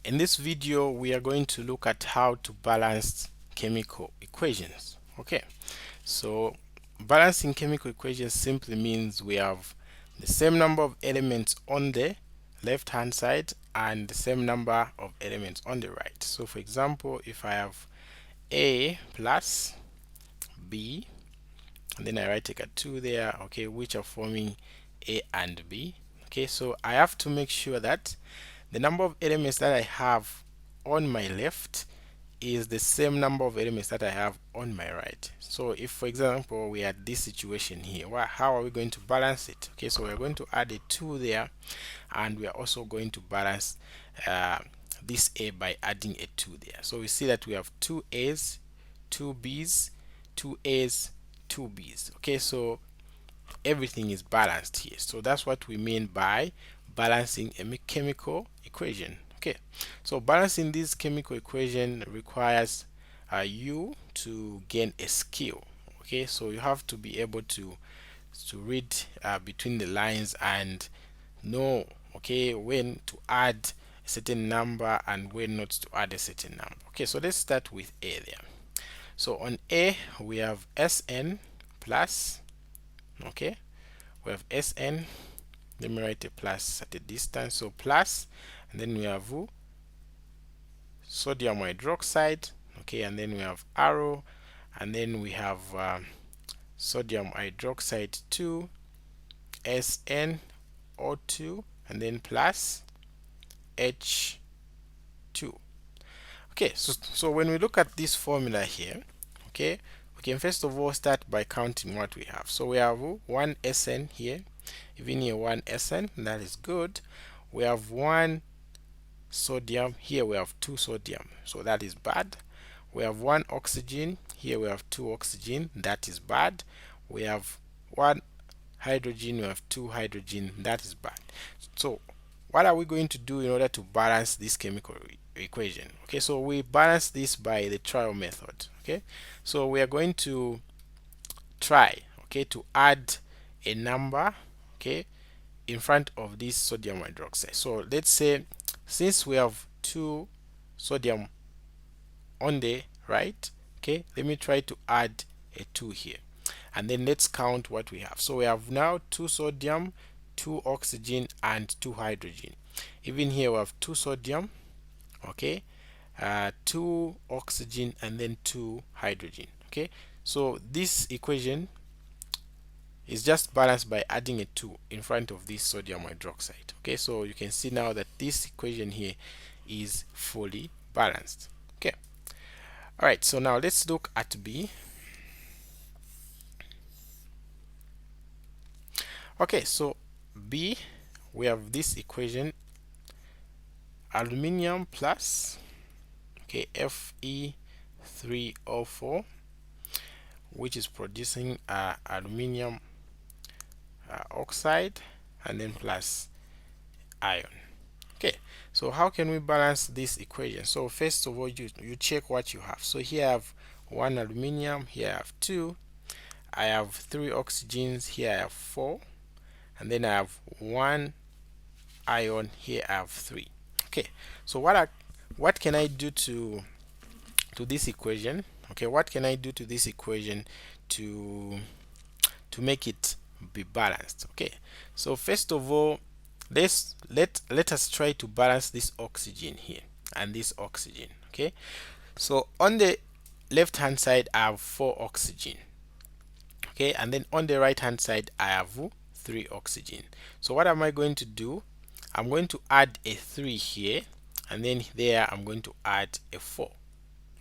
In this video, we are going to look at how to balance chemical equations. Okay, so balancing chemical equations simply means we have the same number of elements on the left hand side and the same number of elements on the right. So for example, if I have A plus B and then I write a 2 there, okay, which are forming A and B. Okay, so I have to make sure that the number of elements that I have on my left is the same number of elements that I have on my right. So if for example we had this situation here, how are we going to balance it? Okay, so we're going to add a 2 there, and we are also going to balance this A by adding a 2 there. So we see that we have 2 A's, 2 B's, 2 A's, 2 B's. Okay, so everything is balanced here. So that's what we mean by balancing a chemical equation. Okay, so balancing this chemical equation requires you to gain a skill. Okay, so you have to be able to read between the lines and know, okay, when to add a certain number and when not to add a certain number. Okay, so let's start with A there. So on A we have Sn plus, okay, we have Sn, let me write a plus at a distance, so plus, and then we have sodium hydroxide, okay, and then we have arrow, and then we have sodium hydroxide 2 SnO2, and then plus H2. Okay, so when we look at this formula here, okay, we can first of all start by counting what we have. So we have 1 Sn here, even here 1 Sn, that is good. We have 1 sodium, here we have 2 sodium, so that is bad. We have 1 oxygen, here we have 2 oxygen, that is bad. We have 1 hydrogen, we have 2 hydrogen, that is bad. So what are we going to do in order to balance this chemical equation? Okay, so we balance this by the trial method. Okay, so we are going to try, okay, to add a number, okay, in front of this sodium hydroxide. So let's say since we have 2 sodium on the right, okay, let me try to add a 2 here, and then let's count what we have. So we have now 2 sodium, 2 oxygen, and 2 hydrogen. Even here we have 2 sodium, okay, 2 oxygen, and then 2 hydrogen. Okay, so this equation is just balanced by adding a 2 in front of this sodium hydroxide. Okay, so you can see now that this equation here is fully balanced. Okay, all right, so now let's look at B. Okay, so B, we have this equation, aluminium plus, okay, Fe3O4, which is producing aluminium oxide, and then plus iron. Okay, so how can we balance this equation? So first of all, you check what you have. So here I have 1 aluminium, here I have 2, I have 3 oxygens, here I have 4, and then I have 1 iron, here I have 3. Okay, so what can I do to this equation? Okay, what can I do to this equation to make it be balanced? Okay, so first of all, let us try to balance this oxygen here and this oxygen. Okay, so on the left hand side I have 4 oxygen, okay, and then on the right hand side I have 3 oxygen. So what am I going to do? I'm going to add a 3 here, and then there I'm going to add a 4.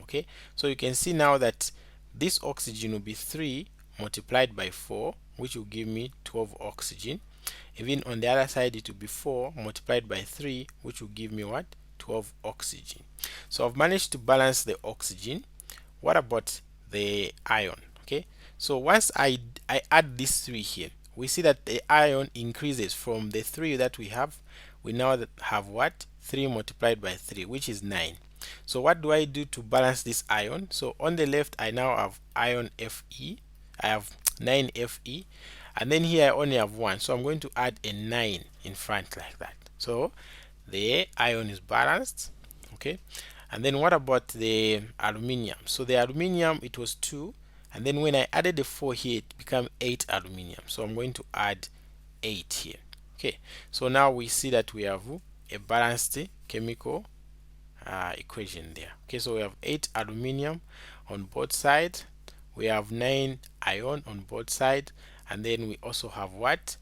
Okay, so you can see now that this oxygen will be 3 multiplied by 4, which will give me 12 oxygen. Even on the other side it will be 4 multiplied by 3, which will give me what? 12 oxygen. So I've managed to balance the oxygen. What about the iron? Okay, so once I add this 3 here, we see that the iron increases from the 3 that we have. We now have what? 3 multiplied by 3, which is 9. So what do I do to balance this iron? So on the left I now have iron Fe, I have 9 Fe, and then here I only have 1, so I'm going to add a 9 in front like that. So the iron is balanced, Okay, and then what about the aluminium? So the aluminium, it was 2, and then when I added the 4 here, it became 8 aluminium. So I'm going to add 8 here. Okay, so now we see that we have a balanced chemical equation there. Okay, so we have 8 aluminium on both sides, we have 9 iron on both sides, and then we also have what,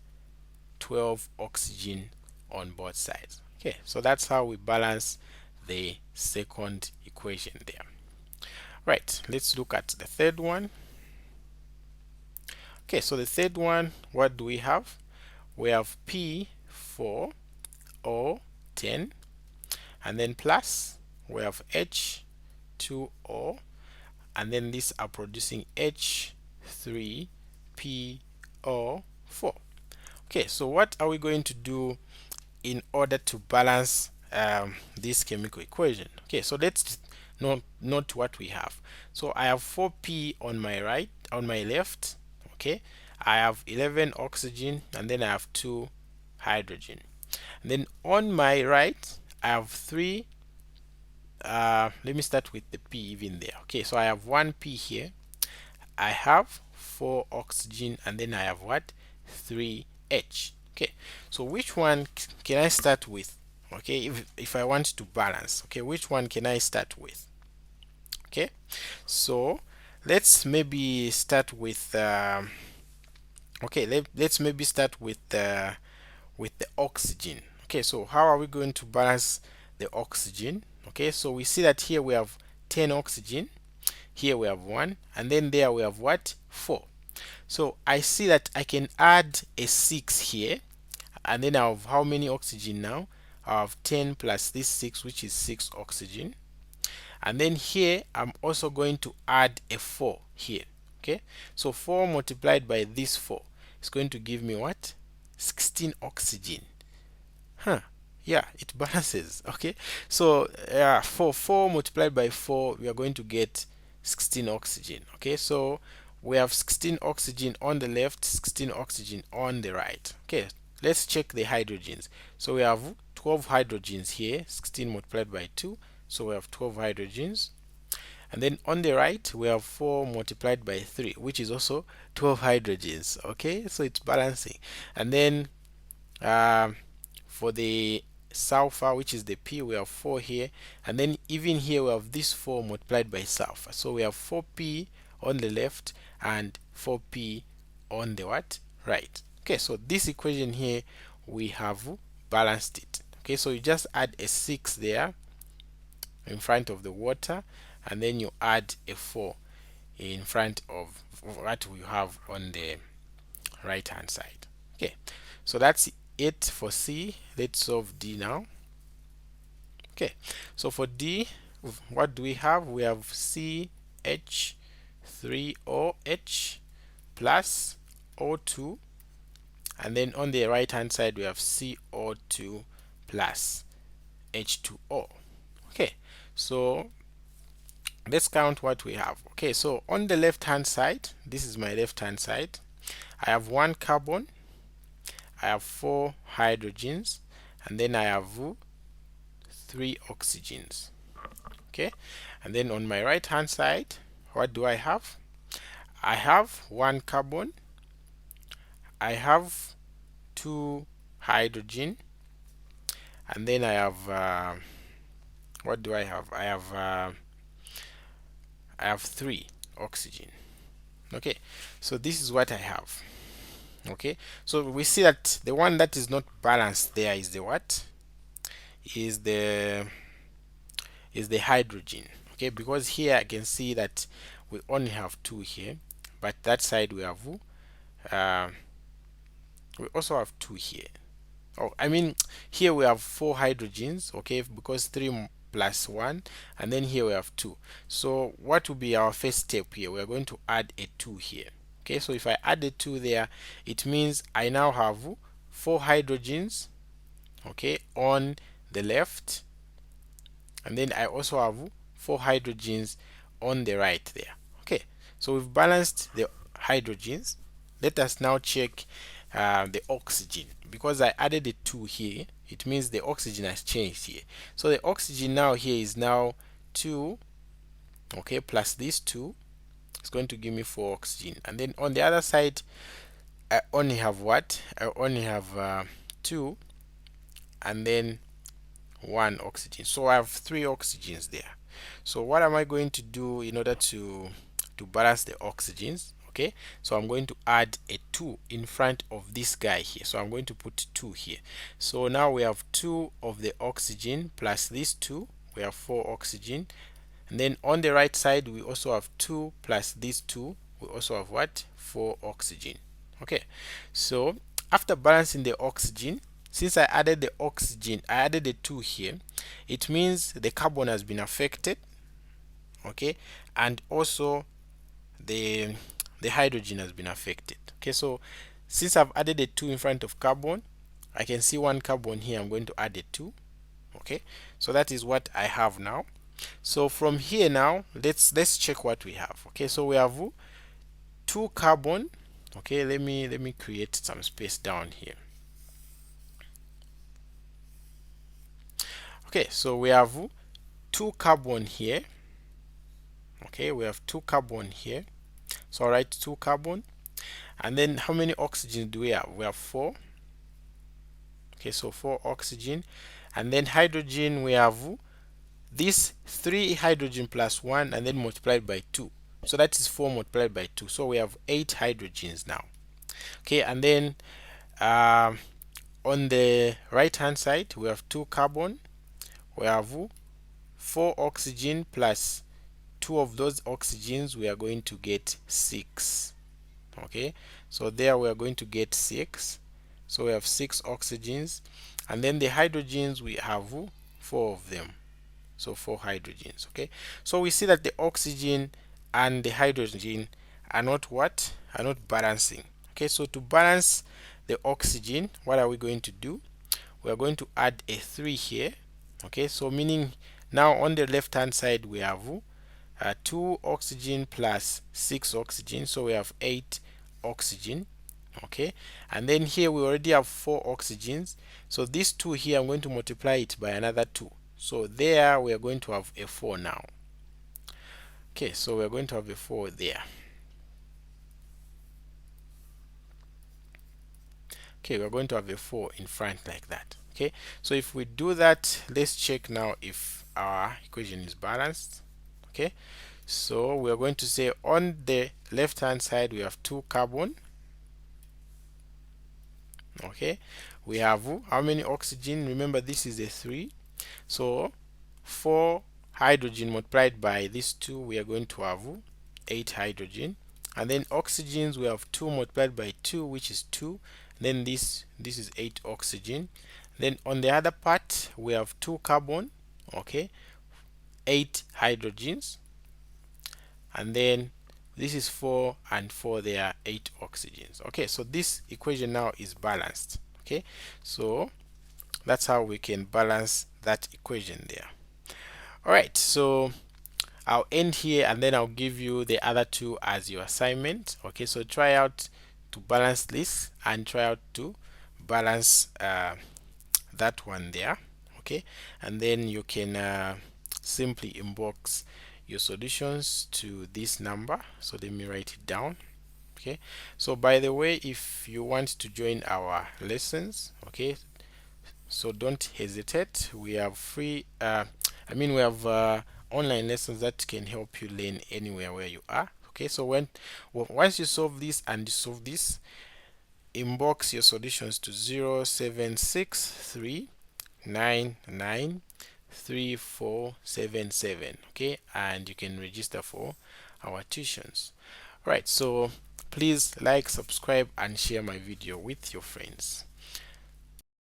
12 oxygen on both sides. Okay, so that's how we balance the second equation there. Right, let's look at the third one. Okay, so the third one, what do we have? We have P4O10, and then plus we have H2O, and then these are producing H3PO4. Okay, so what are we going to do in order to balance this chemical equation? Okay, so let's note what we have. So I have 4p on my right, on my left. Okay, I have 11 oxygen, and then I have 2 hydrogen. And then on my right, I have 3. Let me start with the p even there. Okay, so I have 1p here, I have 4 oxygen, and then I have what, 3H. Okay, so which one can I start with? Okay, if I want to balance, okay, which one can I start with? Okay, so let's maybe start with let's maybe start with the oxygen. Okay, so how are we going to balance the oxygen? Okay, so we see that here we have 10 oxygen, here we have 1, and then there we have what, 4. So I see that I can add a 6 here, and then I have how many oxygen now? I have 10 plus this 6, which is 6 oxygen. And then here I'm also going to add a 4 here. Okay, so 4 multiplied by this 4 is going to give me what, 16 oxygen. Yeah, it balances. Okay, so for 4 multiplied by 4, we are going to get 16 oxygen. Okay, so we have 16 oxygen on the left, 16 oxygen on the right. Okay, let's check the hydrogens. So we have 12 hydrogens here, 16 multiplied by 2, so we have 12 hydrogens. And then on the right, we have 4 multiplied by 3, which is also 12 hydrogens. Okay, so it's balancing. And then for the sulfur, which is the P, we have 4 here, and then even here we have this 4 multiplied by sulfur, so we have 4p on the left and 4p on the what, right. Okay, so this equation here, we have balanced it. Okay, so you just add a 6 there in front of the water, and then you add a 4 in front of what we have on the right hand side. Okay, so that's it for C. Let's solve D now. Okay, so for D, what do we have? We have CH3OH plus O2, and then on the right hand side we have CO2 plus H2O. Okay, so let's count what we have. Okay, so on the left hand side, this is my left hand side, I have 1 carbon, I have 4 hydrogens, and then I have 3 oxygens. Okay, and then on my right hand side, what do I have? I have 1 carbon, I have 2 hydrogen, and then I have what do I have? I have 3 oxygen. Okay, so this is what I have. Okay, so we see that the one that is not balanced there is the what, is the hydrogen. Okay, because here I can see that we only have 2 here, but that side we have we also have 2 here. Oh, I mean, here we have 4 hydrogens, okay, because 3 plus 1, and then here we have 2. So what will be our first step here? We are going to add a 2 here. Okay, so if I add a 2 there, it means I now have 4 hydrogens, okay, on the left, and then I also have 4 hydrogens on the right there. Okay, so we've balanced the hydrogens. Let us now check the oxygen. Because I added a 2 here, it means the oxygen has changed here. So the oxygen now here is now 2, okay, plus this 2 is going to give me 4 oxygen. And then on the other side, I only have what? I only have 2 and then 1 oxygen. So I have 3 oxygens there. So what am I going to do in order to balance the oxygens? Okay, so I'm going to add a 2 in front of this guy here. So I'm going to put 2 here. So now we have 2 of the oxygen plus this 2, we have 4 oxygen. And then on the right side we also have 2 plus this 2, we also have what? 4 oxygen. Okay, so after balancing the oxygen, since I added the oxygen, I added the 2 here, it means the carbon has been affected, okay, and also the hydrogen has been affected. Okay, so since I've added a 2 in front of carbon, I can see 1 carbon here. I'm going to add a 2. Okay, so that is what I have now. So from here now, let's check what we have. Okay, so we have 2 carbon. Okay, let me create some space down here. Okay, so we have 2 carbon here. Okay, we have 2 carbon here. So I'll write 2 carbon. And then how many oxygen do we have? We have 4. Okay, so 4 oxygen. And then hydrogen, we have this 3 hydrogen plus 1 and then multiplied by 2. So that is 4 multiplied by 2. So we have 8 hydrogens now. Okay, and then on the right hand side, we have 2 carbon. We have 4 oxygen plus 2 of those oxygens, we are going to get 6. Okay, so there we are going to get 6. So we have 6 oxygens, and then the hydrogens, we have 4 of them. So 4 hydrogens. Okay, so we see that the oxygen and the hydrogen are not what? Are not balancing. Okay, so to balance the oxygen, what are we going to do? We are going to add a 3 here. Okay, so meaning now on the left hand side we have 2 oxygen plus 6 oxygen, so we have 8 oxygen. Okay, and then here we already have 4 oxygens, so this 2 here I'm going to multiply it by another 2, so there we are going to have a 4 now. Okay, so we're going to have a 4 there. Okay, we're going to have a 4 in front like that. Okay, so if we do that, let's check now if our equation is balanced. Okay, so we're going to say on the left hand side we have 2 carbon. Okay, we have how many oxygen? Remember this is a 3, so 4 hydrogen multiplied by this 2, we are going to have 8 hydrogen. And then oxygens, we have 2 multiplied by 2, which is 2. Then this is 8 oxygen. Then on the other part we have 2 carbon, okay, 8 hydrogens, and then this is 4 and 4, there are 8 oxygens. Okay, so this equation now is balanced. Okay, so that's how we can balance that equation there. Alright, so I'll end here and then I'll give you the other two as your assignment. Okay, so try out to balance this and try out to balance that one there. Okay, and then you can simply inbox your solutions to this number. So let me write it down. Okay, so by the way, if you want to join our lessons, okay, so don't hesitate. We have free we have online lessons that can help you learn anywhere where you are. Okay, so once you solve this and you solve this, inbox your solutions to 0763993477. Okay, and you can register for our tuitions. Right, so please like, subscribe and share my video with your friends.